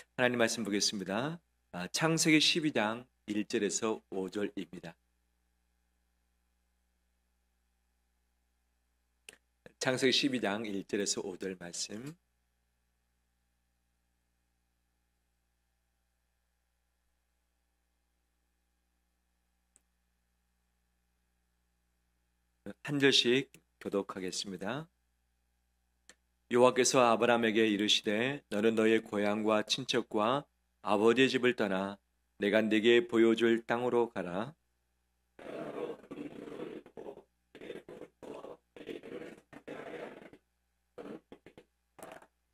하나님 말씀 보겠습니다. 창세기 12장 1절에서 5절입니다. 창세기 12장 1절에서 5절 말씀. 한 절씩 교독하겠습니다. 여호와께서 아브라함에게 이르시되 너는 너의 고향과 친척과 아버지의 집을 떠나 내가 네게 보여줄 땅으로 가라.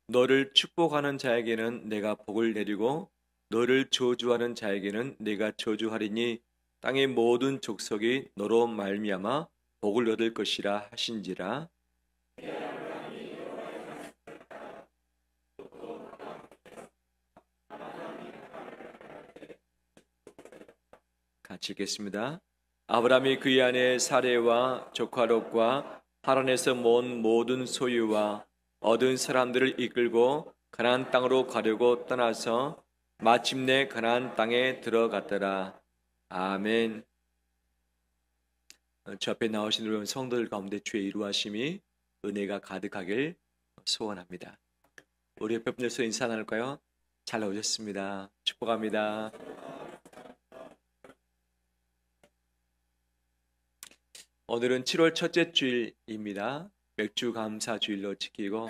너를 축복하는 자에게는 내가 복을 내리고 너를 저주하는 자에게는 내가 저주하리니 땅의 모든 족속이 너로 말미암아 복을 얻을 것이라 하신지라. 같이 읽겠습니다. 아브라함이 그의 아내 사레와 조카 롯과 하란에서 모은 모든 소유와 얻은 사람들을 이끌고 가나안 땅으로 가려고 떠나서 마침내 가나안 땅에 들어갔더라. 아멘. 저 앞에 나오신 여러분 성도들 가운데 주의 이루하심이 은혜가 가득하길 소원합니다. 우리 옆에 분들서 인사 나눌까요? 잘 오셨습니다. 축복합니다. 오늘은 7월 첫째 주일입니다. 맥주 감사 주일로 지키고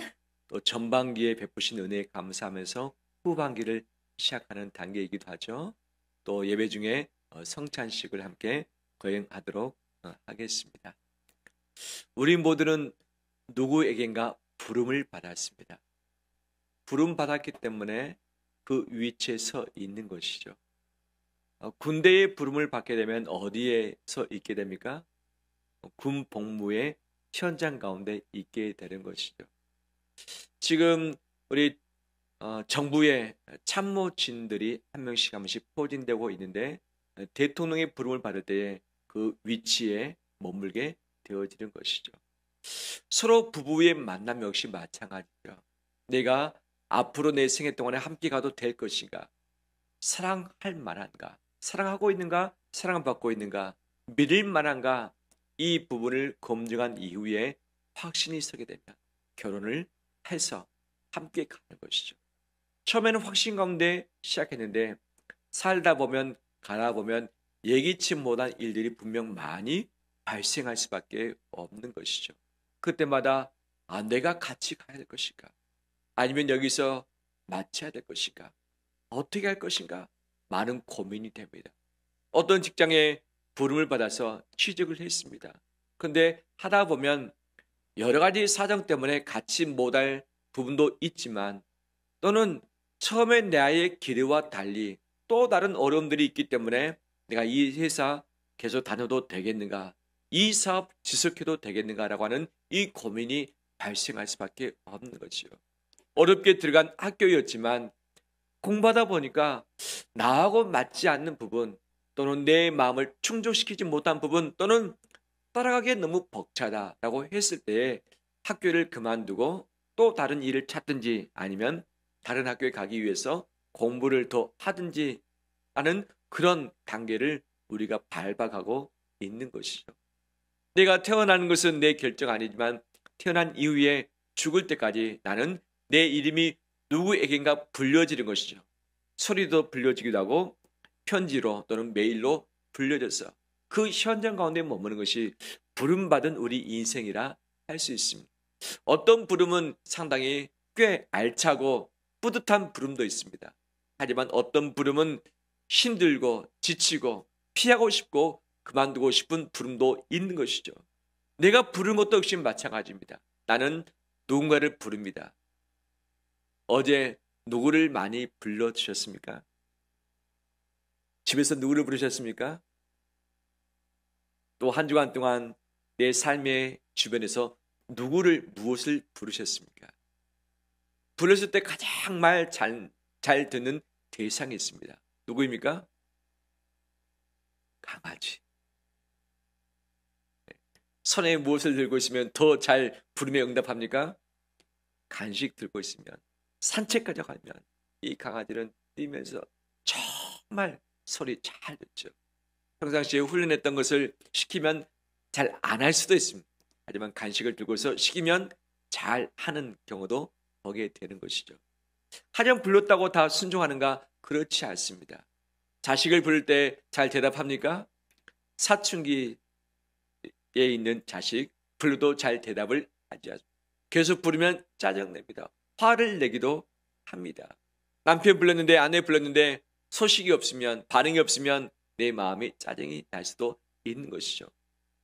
또 전반기에 베푸신 은혜에 감사하면서 후반기를 시작하는 단계이기도 하죠. 또 예배 중에 성찬식을 함께 거행하도록 하겠습니다. 우리 모두는 누구에겐가 부름을 받았습니다. 부름 받았기 때문에 그 위치에 서 있는 것이죠. 군대의 부름을 받게 되면 어디에 서 있게 됩니까? 군 복무의 현장 가운데 있게 되는 것이죠. 지금 우리 정부의 참모진들이 한 명씩 포진되고 있는데 대통령의 부름을 받을 때에 그 위치에 머물게 되어지는 것이죠. 서로 부부의 만남 역시 마찬가지죠. 내가 앞으로 내 생애 동안에 함께 가도 될 것인가? 사랑할 만한가? 사랑하고 있는가? 사랑받고 있는가? 믿을 만한가? 이 부분을 검증한 이후에 확신이 서게 되면 결혼을 해서 함께 가는 것이죠. 처음에는 확신 가운데 시작했는데 살다 보면 가다 보면 예기치 못한 일들이 분명 많이 발생할 수밖에 없는 것이죠. 그때마다 내가 같이 가야 될 것인가? 아니면 여기서 마쳐야 될 것인가? 어떻게 할 것인가? 많은 고민이 됩니다. 어떤 직장에 부름을 받아서 취직을 했습니다. 그런데 하다 보면 여러 가지 사정 때문에 같이 못할 부분도 있지만 또는 처음에 나의 기대와 달리 또 다른 어려움들이 있기 때문에 내가 이 회사 계속 다녀도 되겠는가? 이 사업 지속해도 되겠는가라고 하는 이 고민이 발생할 수밖에 없는 거지요. 어렵게 들어간 학교였지만 공부하다 보니까 나하고 맞지 않는 부분 또는 내 마음을 충족시키지 못한 부분 또는 따라가기에 너무 벅차다라고 했을 때 학교를 그만두고 또 다른 일을 찾든지 아니면 다른 학교에 가기 위해서 공부를 더 하든지 하는 그런 단계를 우리가 밟아가고 있는 것이죠. 내가 태어나는 것은 내 결정 아니지만 태어난 이후에 죽을 때까지 나는 내 이름이 누구에겐가 불려지는 것이죠. 소리도 불려지기도 하고 편지로 또는 메일로 불려져서 그 현장 가운데 머무는 것이 부름받은 우리 인생이라 할 수 있습니다. 어떤 부름은 상당히 꽤 알차고 뿌듯한 부름도 있습니다. 하지만 어떤 부름은 힘들고 지치고 피하고 싶고 그만두고 싶은 부름도 있는 것이죠. 내가 부른 것도 역시 마찬가지입니다. 나는 누군가를 부릅니다. 어제 누구를 많이 불러주셨습니까? 집에서 누구를 부르셨습니까? 또 한 주간 동안 내 삶의 주변에서 누구를 무엇을 부르셨습니까? 불렀을 때 가장 말 잘 듣는 대상이 있습니다. 누구입니까? 강아지. 손에 무엇을 들고 있으면 더 잘 부름에 응답합니까? 간식 들고 있으면, 산책까지 가면, 이 강아지는 뛰면서 정말 소리 잘 듣죠. 평상시에 훈련했던 것을 시키면 잘 안 할 수도 있습니다. 하지만 간식을 들고서 시키면 잘 하는 경우도 보게 되는 것이죠. 하지만 불렀다고 다 순종하는가? 그렇지 않습니다. 자식을 부를 때 잘 대답합니까? 사춘기에 있는 자식 불러도 잘 대답을 하지 않습니다. 계속 부르면 짜증냅니다. 화를 내기도 합니다. 남편 불렀는데 아내 불렀는데 소식이 없으면 반응이 없으면 내 마음이 짜증이 날 수도 있는 것이죠.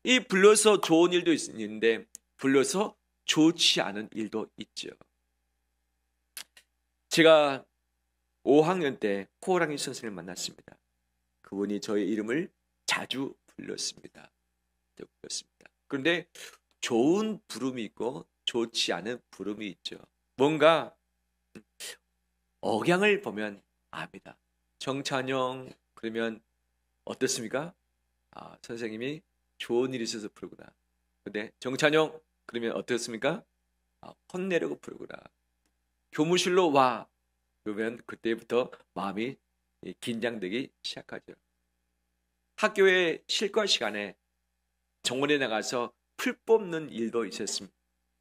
이 불러서 좋은 일도 있는데 불러서 좋지 않은 일도 있죠. 제가 5학년 때 호랑이 선생님을 만났습니다. 그분이 저의 이름을 자주 불렀습니다. 그런데 좋은 부름이 있고 좋지 않은 부름이 있죠. 뭔가 억양을 보면 압니다. 정찬영 그러면 어떻습니까? 선생님이 좋은 일이 있어서 부르구나. 근데 정찬영 그러면 어떻습니까? 혼내려고 부르구나. 교무실로 와. 그러면 그때부터 마음이 긴장되기 시작하죠. 학교의 실과 시간에 정원에 나가서 풀 뽑는 일도 있었습니다.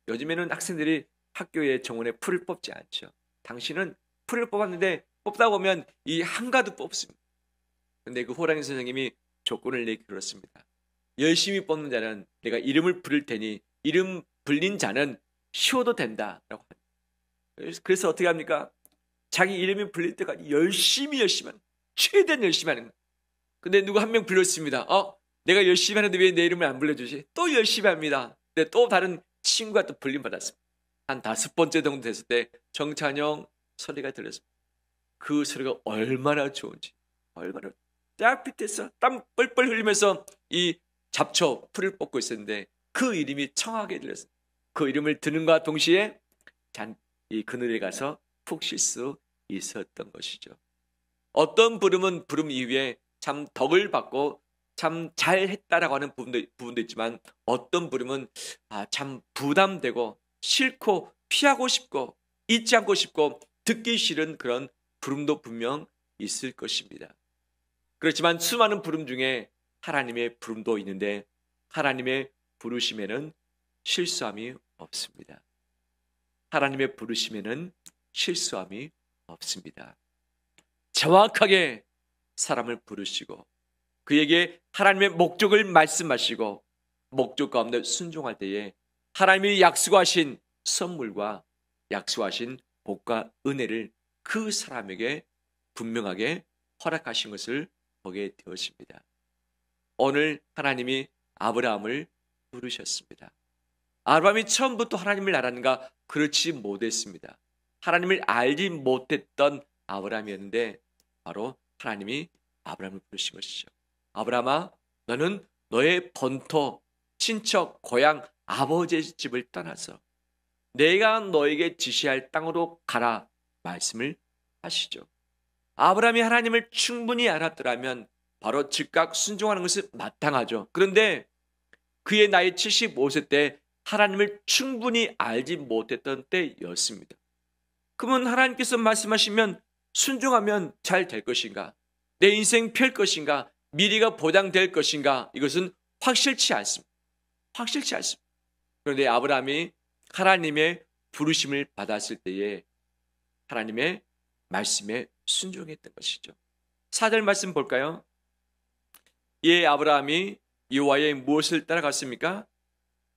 요즘에는 학생들이 학교에 정원에 풀을 뽑지 않죠. 당신은 풀을 뽑았는데 뽑다 보면 이 한가득 뽑습니다. 근데 그 호랑이 선생님이 조건을 내걸었습니다. 열심히 뽑는 자는 내가 이름을 부를 테니 이름 불린 자는 쉬어도 된다라고 합니다. 그래서 어떻게 합니까? 자기 이름이 불릴 때까지 열심히 하는 최대한 열심히 하는 거예요. 근데 누구 한 명 불렀습니다. 내가 열심히 하는데 왜 내 이름을 안 불러주지? 또 열심히 합니다. 근데 또 다른 친구가 또 불림 받았습니다. 한 5번째 정도 됐을 때 정찬영 소리가 들렸습니다. 그 소리가 얼마나 좋은지, 얼마나 딱 밑에서 땀 뻘뻘 흘리면서 이 잡초 풀을 뽑고 있었는데 그 이름이 청하게 들렸습니다. 그 이름을 듣는과 동시에 이 그늘에 가서 푹 쉴 수 있었던 것이죠. 어떤 부름은 부름 이후에 참 덕을 받고 참 잘했다라고 하는 부분도 있지만 어떤 부름은 참 부담되고 싫고 피하고 싶고 잊지 않고 싶고 듣기 싫은 그런 부름도 분명 있을 것입니다. 그렇지만 수많은 부름 중에 하나님의 부름도 있는데 하나님의 부르심에는 실수함이 없습니다. 하나님의 부르심에는 실수함이 없습니다. 정확하게 사람을 부르시고 그에게 하나님의 목적을 말씀하시고 목적 가운데 순종할 때에 하나님이 약속하신 선물과 약속하신 복과 은혜를 그 사람에게 분명하게 허락하신 것을 보게 되었습니다. 오늘 하나님이 아브라함을 부르셨습니다. 아브라함이 처음부터 하나님을 알았는가? 그렇지 못했습니다. 하나님을 알지 못했던 아브라함이었는데 바로 하나님이 아브라함을 부르신 것이죠. 아브라함아, 너는 너의 본토, 친척, 고향, 아버지의 집을 떠나서 내가 너에게 지시할 땅으로 가라 말씀을 하시죠. 아브라함이 하나님을 충분히 알았더라면 바로 즉각 순종하는 것은 마땅하죠. 그런데 그의 나이 75세 때 하나님을 충분히 알지 못했던 때였습니다. 그러면 하나님께서 말씀하시면 순종하면 잘 될 것인가? 내 인생 펼 것인가? 미래가 보장될 것인가? 이것은 확실치 않습니다. 확실치 않습니다. 그런데 아브라함이 하나님의 부르심을 받았을 때에 하나님의 말씀에 순종했던 것이죠. 4절 말씀 볼까요? 예, 아브라함이 여호와의 무엇을 따라갔습니까?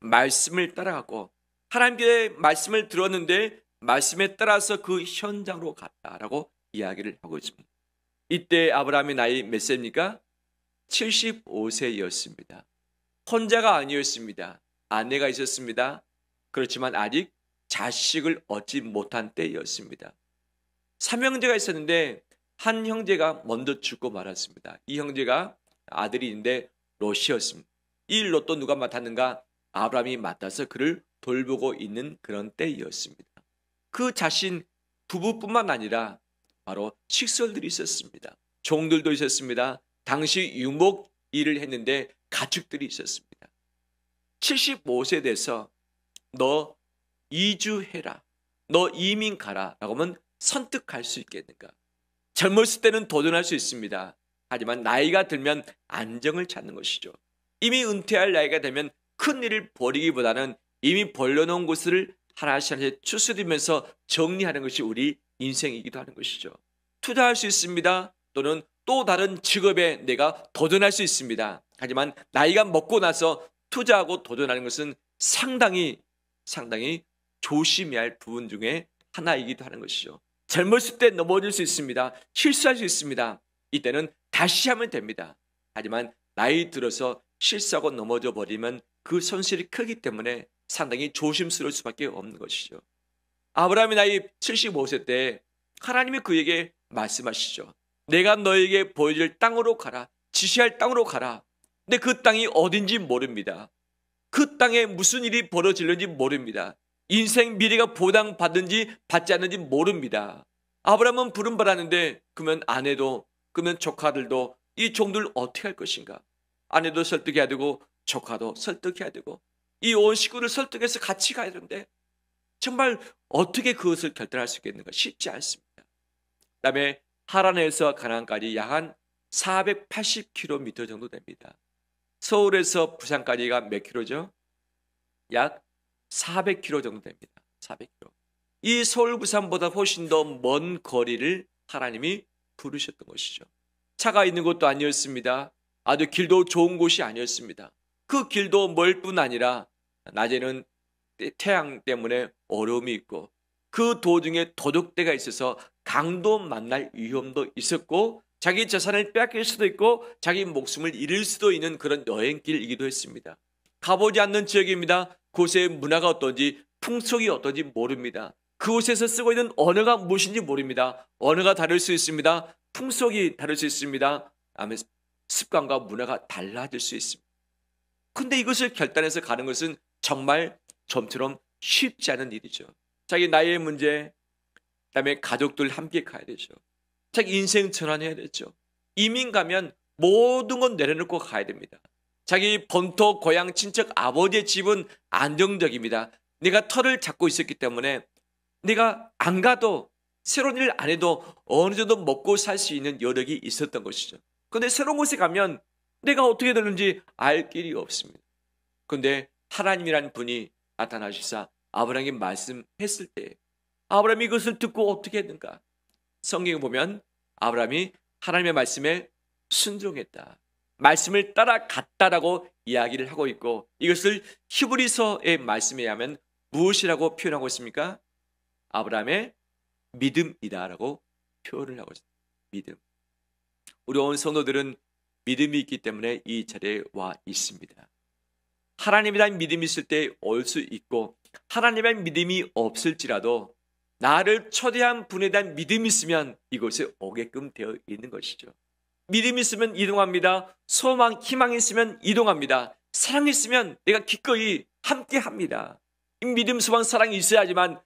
말씀을 따라갔고 하나님께 말씀을 들었는데 말씀에 따라서 그 현장으로 갔다라고 이야기를 하고 있습니다. 이때 아브라함의 나이 몇 세입니까? 75세였습니다. 혼자가 아니었습니다. 아내가 있었습니다. 그렇지만 아직 자식을 얻지 못한 때였습니다. 3형제가 있었는데 한 형제가 먼저 죽고 말았습니다. 이 형제가 아들이 있는데 롯이었습니다. 이 롯도 누가 맡았는가? 아브라함이 맡아서 그를 돌보고 있는 그런 때였습니다. 그 자신 부부뿐만 아니라 바로 식솔들이 있었습니다. 종들도 있었습니다. 당시 유목 일을 했는데 가축들이 있었습니다. 75세 돼서 너 이주해라, 너 이민 가라 라고 하면 선택할 수 있겠는가? 젊었을 때는 도전할 수 있습니다. 하지만 나이가 들면 안정을 찾는 것이죠. 이미 은퇴할 나이가 되면 큰 일을 벌이기보다는 이미 벌려놓은 것을 하나씩 하나씩 추스리면서 정리하는 것이 우리 인생이기도 하는 것이죠. 투자할 수 있습니다. 또는 또 다른 직업에 내가 도전할 수 있습니다. 하지만 나이가 먹고 나서 투자하고 도전하는 것은 상당히 조심해야 할 부분 중에 하나이기도 하는 것이죠. 젊었을 때 넘어질 수 있습니다. 실수할 수 있습니다. 이때는 다시 하면 됩니다. 하지만 나이 들어서 실수하고 넘어져 버리면 그 손실이 크기 때문에 상당히 조심스러울 수밖에 없는 것이죠. 아브라함이 나이 75세 때 하나님이 그에게 말씀하시죠. 내가 너에게 보여줄 땅으로 가라. 지시할 땅으로 가라. 근데 그 땅이 어딘지 모릅니다. 그 땅에 무슨 일이 벌어질는지 모릅니다. 인생 미래가 보장받는지 받지 않는지 모릅니다. 아브라함은 부름받았는데 그러면 아내도 그러면 조카들도 이 종들 어떻게 할 것인가? 아내도 설득해야 되고 조카도 설득해야 되고 이 온 식구를 설득해서 같이 가야 되는데 정말 어떻게 그것을 결단할 수 있겠는가? 쉽지 않습니다. 그다음에 하란에서 가나안까지 약 한 480km 정도 됩니다. 서울에서 부산까지가 몇 킬로죠? 약 400km 정도 됩니다. 400km. 이 서울 부산보다 훨씬 더 먼 거리를 하나님이 부르셨던 것이죠. 차가 있는 곳도 아니었습니다. 아주 길도 좋은 곳이 아니었습니다. 그 길도 멀 뿐 아니라 낮에는 태양 때문에 어려움이 있고 그 도중에 도둑대가 있어서 강도 만날 위험도 있었고 자기 재산을 빼앗길 수도 있고 자기 목숨을 잃을 수도 있는 그런 여행길이기도 했습니다. 가보지 않는 지역입니다. 그곳의 문화가 어떤지 풍속이 어떤지 모릅니다. 그곳에서 쓰고 있는 언어가 무엇인지 모릅니다. 언어가 다를 수 있습니다. 풍속이 다를 수 있습니다. 습관과 문화가 달라질 수 있습니다. 근데 이것을 결단해서 가는 것은 정말 좀처럼 쉽지 않은 일이죠. 자기 나이의 문제, 그다음에 가족들 함께 가야 되죠. 자기 인생 전환해야 되죠. 이민 가면 모든 건 내려놓고 가야 됩니다. 자기 본토 고향 친척 아버지의 집은 안정적입니다. 내가 터를 잡고 있었기 때문에 내가 안 가도 새로운 일 안 해도 어느 정도 먹고 살 수 있는 여력이 있었던 것이죠. 그런데 새로운 곳에 가면 내가 어떻게 되는지 알 길이 없습니다. 그런데 하나님이라는 분이 나타나시사 아브라함에게 말씀했을 때 아브라함이 이것을 듣고 어떻게 했는가? 성경에 보면 아브라함이 하나님의 말씀에 순종했다. 말씀을 따라갔다라고 이야기를 하고 있고 이것을 히브리서의 말씀에 의하면 무엇이라고 표현하고 있습니까? 아브라함의 믿음이다라고 표현을 하고 있습니다. 믿음. 우리 온 성도들은 믿음이 있기 때문에 이 자리에 와 있습니다. 하나님에 대한 믿음이 있을 때 올 수 있고 하나님에 대한 믿음이 없을지라도 나를 초대한 분에 대한 믿음이 있으면 이곳에 오게끔 되어 있는 것이죠. 믿음이 있으면 이동합니다. 소망, 희망이 있으면 이동합니다. 사랑이 있으면 내가 기꺼이 함께합니다. 이 믿음, 소망, 사랑이 있어야지만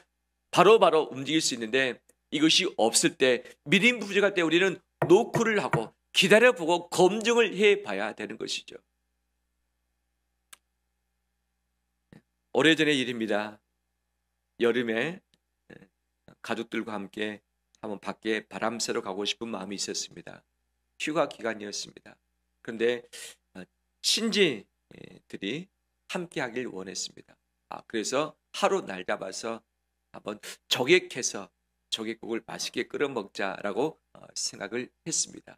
바로바로 움직일 수 있는데 이것이 없을 때 믿음 부족할 때 우리는 노크를 하고 기다려보고 검증을 해봐야 되는 것이죠. 오래전의 일입니다. 여름에 가족들과 함께 한번 밖에 바람 쐬러 가고 싶은 마음이 있었습니다. 휴가 기간이었습니다. 그런데 신지들이 함께 하길 원했습니다. 그래서 하루 날 잡아서 한번 조객해서 조객국을 맛있게 끓여 먹자라고 생각을 했습니다.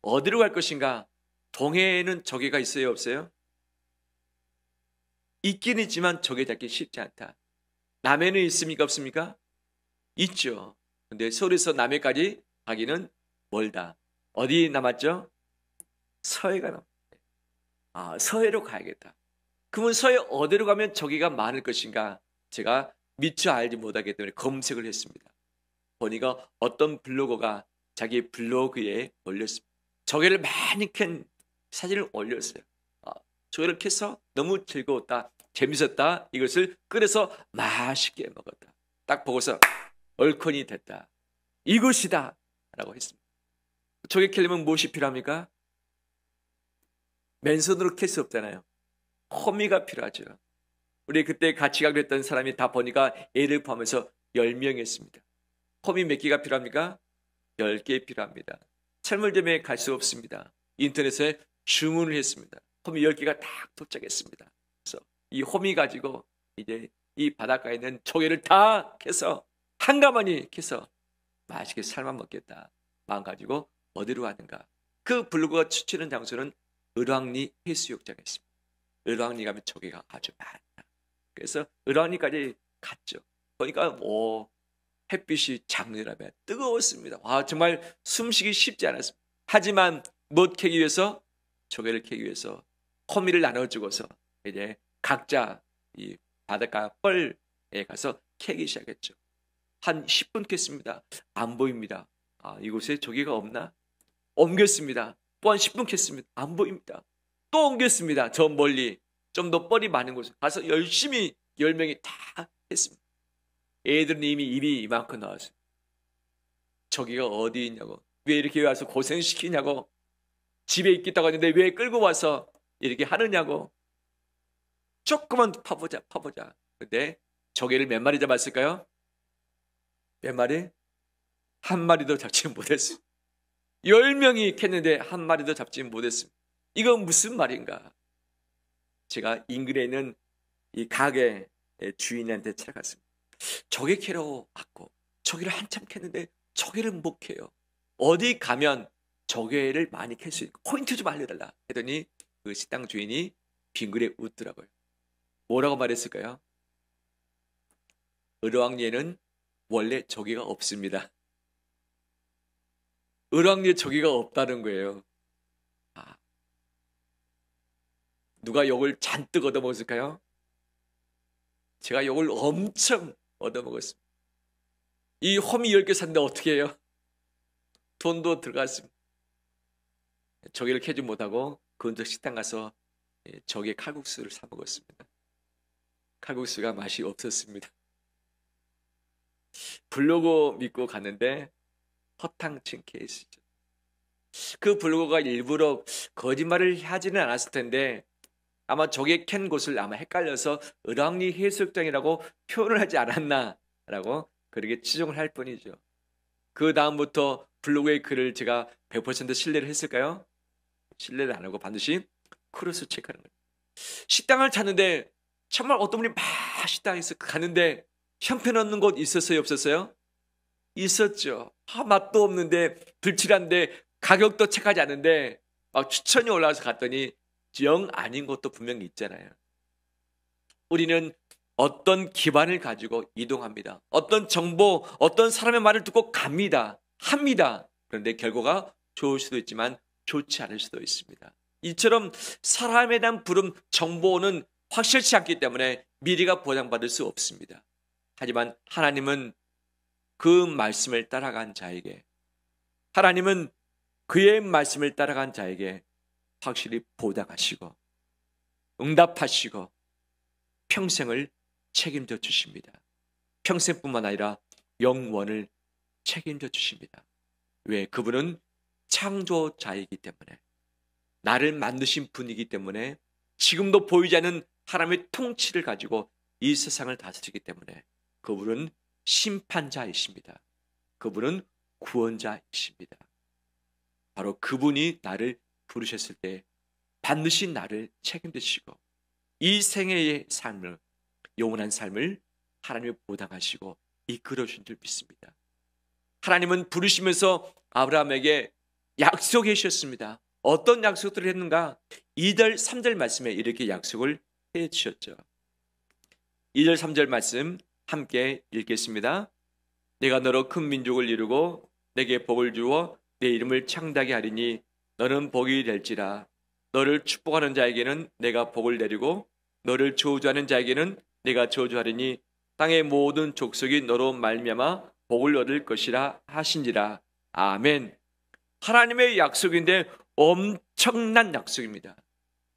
어디로 갈 것인가? 동해에는 조개가 있어요, 없어요? 있긴 있지만 조개 잡기 쉽지 않다. 남해는 있습니까, 없습니까? 있죠. 근데 서울에서 남해까지 가기는 멀다. 어디 남았죠? 서해가 남았다. 서해로 가야겠다. 그러면 서해 어디로 가면 조개가 많을 것인가? 제가 미처 알지 못하기 때문에 검색을 했습니다. 보니까 어떤 블로거가 자기 블로그에 올렸습니다. 조개를 많이 캔 사진을 올렸어요. 조개를 캐서 너무 즐거웠다, 재밌었다, 이것을 끓여서 맛있게 먹었다. 딱 보고서 얼큰이 됐다. 이것이다 라고 했습니다. 조개 캐려면 무엇이 필요합니까? 맨손으로 캘 수 없잖아요. 호미가 필요하죠. 우리 그때 같이 가기로 했던 사람이 다 보니까 애를 포함해서 10명이었습니다. 홈이 몇 개가 필요합니까? 10개 필요합니다. 철물점에 갈 수 없습니다. 인터넷에 주문을 했습니다. 홈이 10개가 딱 도착했습니다. 그래서 이 홈이 가지고 이제 이 바닷가에 있는 조개를 다 캐서 한가마니 캐서 맛있게 삶아 먹겠다 마음 가지고 어디로 가는가? 그 블로그가 추천한 장소는 을왕리 해수욕장에 있습니다. 을왕리 가면 조개가 아주 많아. 그래서 을왕리까지 갔죠. 보니까 뭐 햇빛이 장렬하며 뜨거웠습니다. 와, 정말 숨쉬기 쉽지 않았습니다. 하지만 못 캐기 위해서, 조개를 캐기 위해서 호미를 나눠주고서 이제 각자 이 바닷가 뻘에 가서 캐기 시작했죠. 한 10분 캤습니다. 안 보입니다. 아, 이곳에 조개가 없나? 옮겼습니다. 또 한 10분 캤습니다. 안 보입니다. 또 옮겼습니다. 저 멀리 좀 더 뻘이 많은 곳에 가서 열심히 10명이 다 했습니다. 애들은 이미 입이 이만큼 나왔어요. 저기가 어디 있냐고, 왜 이렇게 와서 고생시키냐고, 집에 있겠다고 하는데 왜 끌고 와서 이렇게 하느냐고. 조금만 파보자. 근데 조개를 몇 마리 잡았을까요? 몇 마리? 한 마리도 잡지 못했어요. 10명이 캤는데 한 마리도 잡지 못했습니다. 이건 무슨 말인가? 제가 인근에 있는 이 가게 주인한테 찾아갔습니다. 조개 캐러 왔고 조개를 한참 캤는데 조개를 못 캐요. 어디 가면 조개를 많이 캘 수 있고 포인트 좀 알려달라 했더니 그 식당 주인이 빙그레 웃더라고요. 뭐라고 말했을까요? 을왕리에는 원래 조개가 없습니다. 을왕리에 조개가 없다는 거예요. 아, 누가 욕을 잔뜩 얻어먹었을까요? 제가 욕을 엄청 얻어먹었습니다. 이 호미 10개 샀는데 어떻게 해요? 돈도 들어갔습니다. 조개를 캐지 못하고 근처 식당 가서 조개 칼국수를 사 먹었습니다. 칼국수가 맛이 없었습니다. 블로그 믿고 갔는데 허탕친 케이스죠. 그 블로거가 일부러 거짓말을 하지는 않았을 텐데 아마 조개 캔 곳을 아마 헷갈려서 을왕리 해수욕장이라고 표현을 하지 않았나라고 그렇게 추정을 할 뿐이죠. 그 다음부터 블로그의 글을 제가 100% 신뢰를 했을까요? 신뢰를 안 하고 반드시 크로스 체크하는 거예요. 식당을 찾는데 정말 어떤 분이 막 식당에서 갔는데 형편없는 곳 있었어요? 없었어요? 있었죠. 맛도 없는데 불칠한데 가격도 착하지 않은데 막 추천이 올라와서 갔더니 영 아닌 곳도 분명히 있잖아요. 우리는 어떤 기반을 가지고 이동합니다. 어떤 정보, 어떤 사람의 말을 듣고 합니다. 그런데 결과가 좋을 수도 있지만 좋지 않을 수도 있습니다. 이처럼 사람에 대한 부름, 정보는 확실치 않기 때문에 미래가 보장받을 수 없습니다. 하지만 하나님은 그 말씀을 따라간 자에게, 하나님은 그의 말씀을 따라간 자에게 확실히 보답하시고 응답하시고 평생을 책임져 주십니다. 평생뿐만 아니라 영원을 책임져 주십니다. 왜? 그분은 창조자이기 때문에, 나를 만드신 분이기 때문에, 지금도 보이지 않는 하나님의 통치를 가지고 이 세상을 다스리기 때문에 그분은 심판자이십니다. 그분은 구원자이십니다. 바로 그분이 나를 부르셨을 때 반드시 나를 책임지시고 이 생애의 삶을, 영원한 삶을 하나님이 보장하시고 이끌어 주신 줄 믿습니다. 하나님은 부르시면서 아브라함에게 약속해 주셨습니다. 어떤 약속들을 했는가? 2절 3절 말씀에 이렇게 약속을 해 주셨죠. 2절 3절 말씀 함께 읽겠습니다. 내가 너로 큰 민족을 이루고 내게 복을 주어 내 이름을 창대하게 하리니 너는 복이 될지라. 너를 축복하는 자에게는 내가 복을 내리고 너를 저주하는 자에게는 내가 저주하리니 땅의 모든 족속이 너로 말미암아 복을 얻을 것이라 하신지라. 아멘. 하나님의 약속인데 엄청난 약속입니다.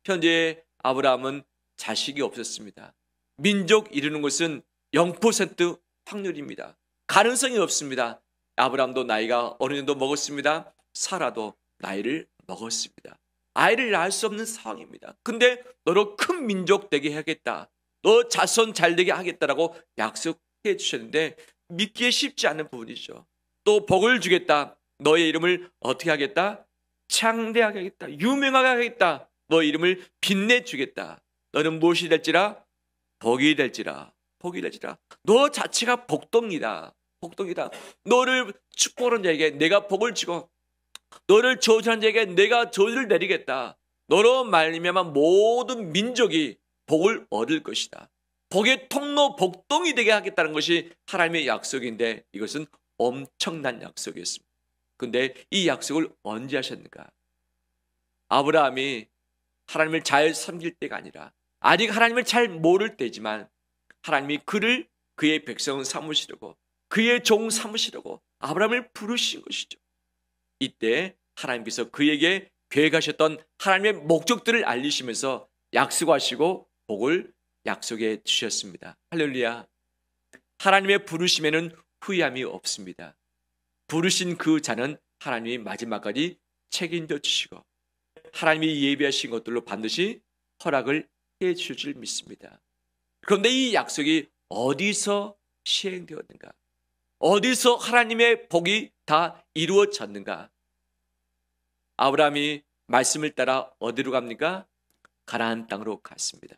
현재 아브라함은 자식이 없었습니다. 민족 이루는 것은 0% 확률입니다. 가능성이 없습니다. 아브라함도 나이가 어느 정도 먹었습니다. 사라도 나이를 먹었습니다. 아이를 낳을 수 없는 상황입니다. 근데 너로 큰 민족 되게 하겠다, 너 자손 잘 되게 하겠다라고 약속해 주셨는데 믿기에 쉽지 않은 부분이죠. 또 복을 주겠다. 너의 이름을 어떻게 하겠다? 창대하게 하겠다. 유명하게 하겠다. 너의 이름을 빛내주겠다. 너는 무엇이 될지라? 복이 될지라. 복이 될지라. 너 자체가 복동이다. 복동이다. 너를 축복하는 자에게 내가 복을 주고 너를 저주하는 자에게 내가 저주를 내리겠다. 너로 말미암아 모든 민족이 복을 얻을 것이다. 복의 통로 복동이 되게 하겠다는 것이 하나님의 약속인데 이것은 엄청난 약속이었습니다. 그런데 이 약속을 언제 하셨는가? 아브라함이 하나님을 잘 섬길 때가 아니라 아직 하나님을 잘 모를 때지만 하나님이 그를 그의 백성 삼으시려고 그의 종 삼으시려고 아브라함을 부르신 것이죠. 이때 하나님께서 그에게 계획하셨던 하나님의 목적들을 알리시면서 약속하시고 복을 약속해 주셨습니다. 할렐루야. 하나님의 부르심에는 후회함이 없습니다. 부르신 그 자는 하나님이 마지막까지 책임져 주시고 하나님이 예비하신 것들로 반드시 허락을 해 주실 줄 믿습니다. 그런데 이 약속이 어디서 시행되었는가? 어디서 하나님의 복이 다 이루어졌는가? 아브라함이 말씀을 따라 어디로 갑니까? 가나안 땅으로 갔습니다.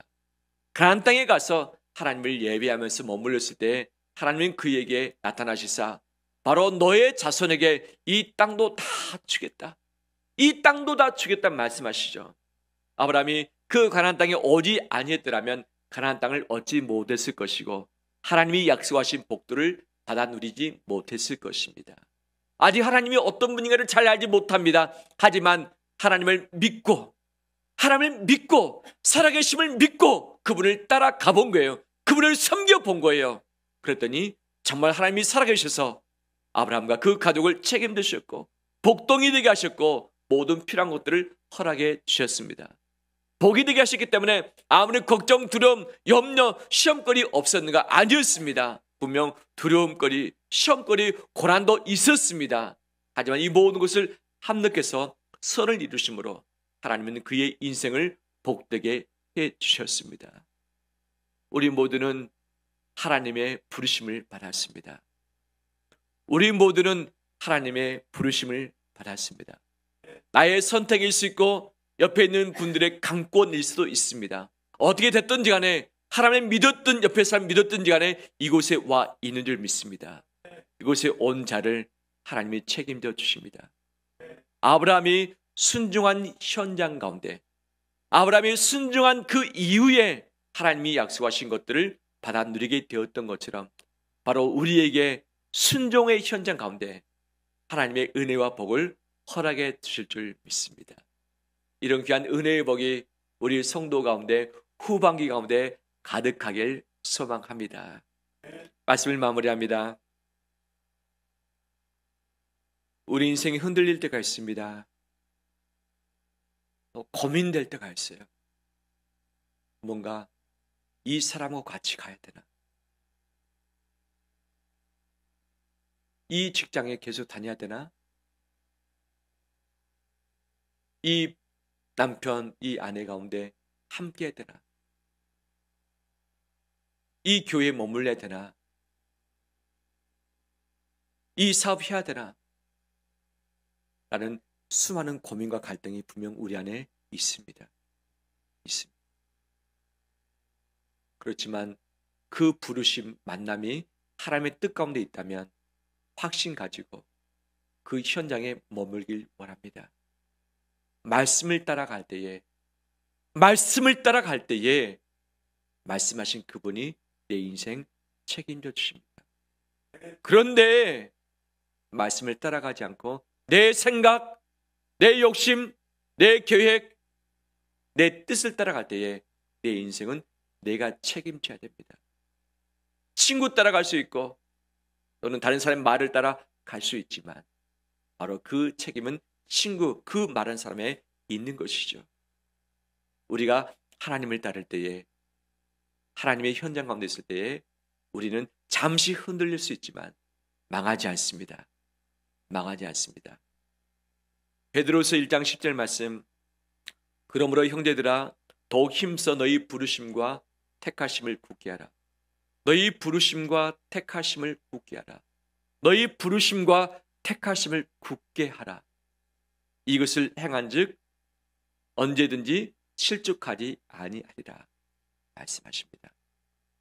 가나안 땅에 가서 하나님을 예배하면서 머물렀을 때 하나님은 그에게 나타나시사 바로 너의 자손에게 이 땅도 다 주겠다. 이 땅도 다 주겠다 말씀하시죠. 아브라함이 그 가나안 땅에 오지 아니했더라면 가나안 땅을 얻지 못했을 것이고 하나님이 약속하신 복들을 받아 누리지 못했을 것입니다. 아직 하나님이 어떤 분인가를 잘 알지 못합니다. 하지만 하나님을 믿고 살아계심을 믿고 그분을 따라 가본 거예요. 그분을 섬겨본 거예요. 그랬더니 정말 하나님이 살아계셔서 아브라함과 그 가족을 책임지셨고 복동이 되게 하셨고 모든 필요한 것들을 허락해 주셨습니다. 복이 되게 하셨기 때문에 아무리 걱정, 두려움, 염려, 시험거리 없었는가? 아니었습니다. 분명 두려움거리, 시험거리, 고난도 있었습니다. 하지만 이 모든 것을 합력해서 선을 이루심으로 하나님은 그의 인생을 복되게 해주셨습니다. 우리 모두는 하나님의 부르심을 받았습니다. 우리 모두는 하나님의 부르심을 받았습니다. 나의 선택일 수 있고 옆에 있는 분들의 강권일 수도 있습니다. 어떻게 됐든지 간에 하나님을 믿었든 옆에 사람 믿었든지 간에 이곳에 와 있는 줄 믿습니다. 이곳에 온 자를 하나님이 책임져 주십니다. 아브라함이 순종한 현장 가운데 아브라함이 순종한 그 이후에 하나님이 약속하신 것들을 받아 누리게 되었던 것처럼 바로 우리에게 순종의 현장 가운데 하나님의 은혜와 복을 허락해 주실 줄 믿습니다. 이런 귀한 은혜의 복이 우리 성도 가운데 후반기 가운데 가득하길 소망합니다. 말씀을 마무리합니다. 우리 인생이 흔들릴 때가 있습니다. 고민될 때가 있어요. 뭔가 이 사람하고 같이 가야 되나? 이 직장에 계속 다녀야 되나? 이 남편, 이 아내 가운데 함께 해야 되나? 이 교회에 머물러야 되나? 이 사업 해야 되나? 라는 수많은 고민과 갈등이 분명 우리 안에 있습니다. 그렇지만 그 부르심, 만남이 하나님의 뜻 가운데 있다면 확신 가지고 그 현장에 머물길 원합니다. 말씀을 따라갈 때에 말씀하신 그분이 내 인생 책임져 주십니다. 그런데 말씀을 따라가지 않고 내 생각, 내 욕심, 내 계획, 내 뜻을 따라갈 때에 내 인생은 내가 책임져야 됩니다. 친구 따라갈 수 있고 또는 다른 사람의 말을 따라 갈 수 있지만 바로 그 책임은 친구, 그 말한 사람에 있는 것이죠. 우리가 하나님을 따를 때에 하나님의 현장 가운데 있을 때에 우리는 잠시 흔들릴 수 있지만 망하지 않습니다. 베드로서 1장 10절 말씀, 그러므로 형제들아 더욱 힘써 너희 부르심과 택하심을 굳게 하라. 너희 부르심과 택하심을 굳게 하라. 너희 부르심과 택하심을 굳게 하라. 이것을 행한즉 언제든지 실족하지 아니하리라 말씀하십니다.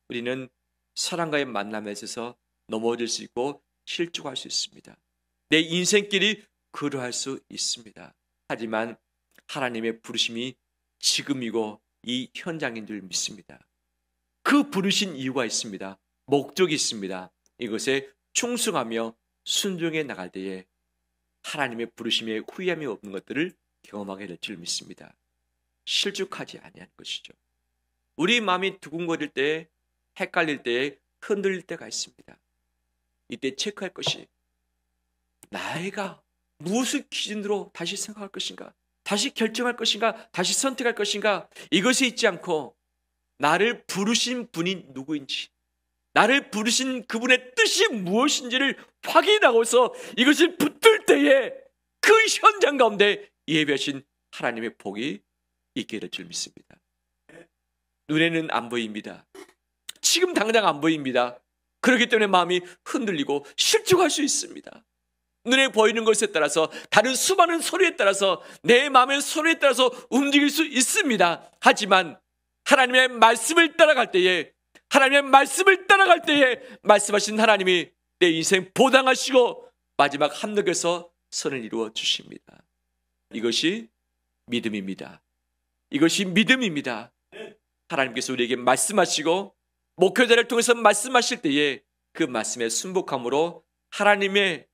우리는 사람과의 만남에 있어서 넘어질 수 있고 실족할 수 있습니다. 내 인생길이 그러할 수 있습니다. 하지만 하나님의 부르심이 지금이고 이 현장인 줄 믿습니다. 그 부르신 이유가 있습니다. 목적이 있습니다. 이것에 충성하며 순종해 나갈 때에 하나님의 부르심에 후회함이 없는 것들을 경험하게 될 줄 믿습니다. 실족하지 아니한 것이죠. 우리 마음이 두근거릴 때, 헷갈릴 때, 흔들릴 때가 있습니다. 이때 체크할 것이 나이가 무엇을 기준으로 다시 생각할 것인가, 다시 결정할 것인가, 다시 선택할 것인가, 이것이 있지 않고 나를 부르신 분이 누구인지, 나를 부르신 그분의 뜻이 무엇인지를 확인하고서 이것을 붙들 때에 그 현장 가운데 예배하신 하나님의 복이 있게 될 줄 믿습니다. 눈에는 안 보입니다. 지금 당장 안 보입니다. 그렇기 때문에 마음이 흔들리고 실족할 수 있습니다. 눈에 보이는 것에 따라서, 다른 수많은 소리에 따라서, 내 마음의 소리에 따라서 움직일 수 있습니다. 하지만 하나님의 말씀을 따라갈 때에, 하나님의 말씀을 따라갈 때에 말씀하신 하나님이 내 인생 보당하시고 마지막 함락에서 선을 이루어 주십니다. 이것이 믿음입니다. 이것이 믿음입니다. 하나님께서 우리에게 말씀하시고 목회자를 통해서 말씀하실 때에 그 말씀의 순복함으로 하나님의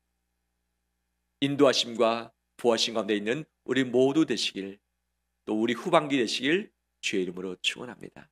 인도하심과 보호하심 가운데 있는 우리 모두 되시길, 또 우리 후반기 되시길 주의 이름으로 축원합니다.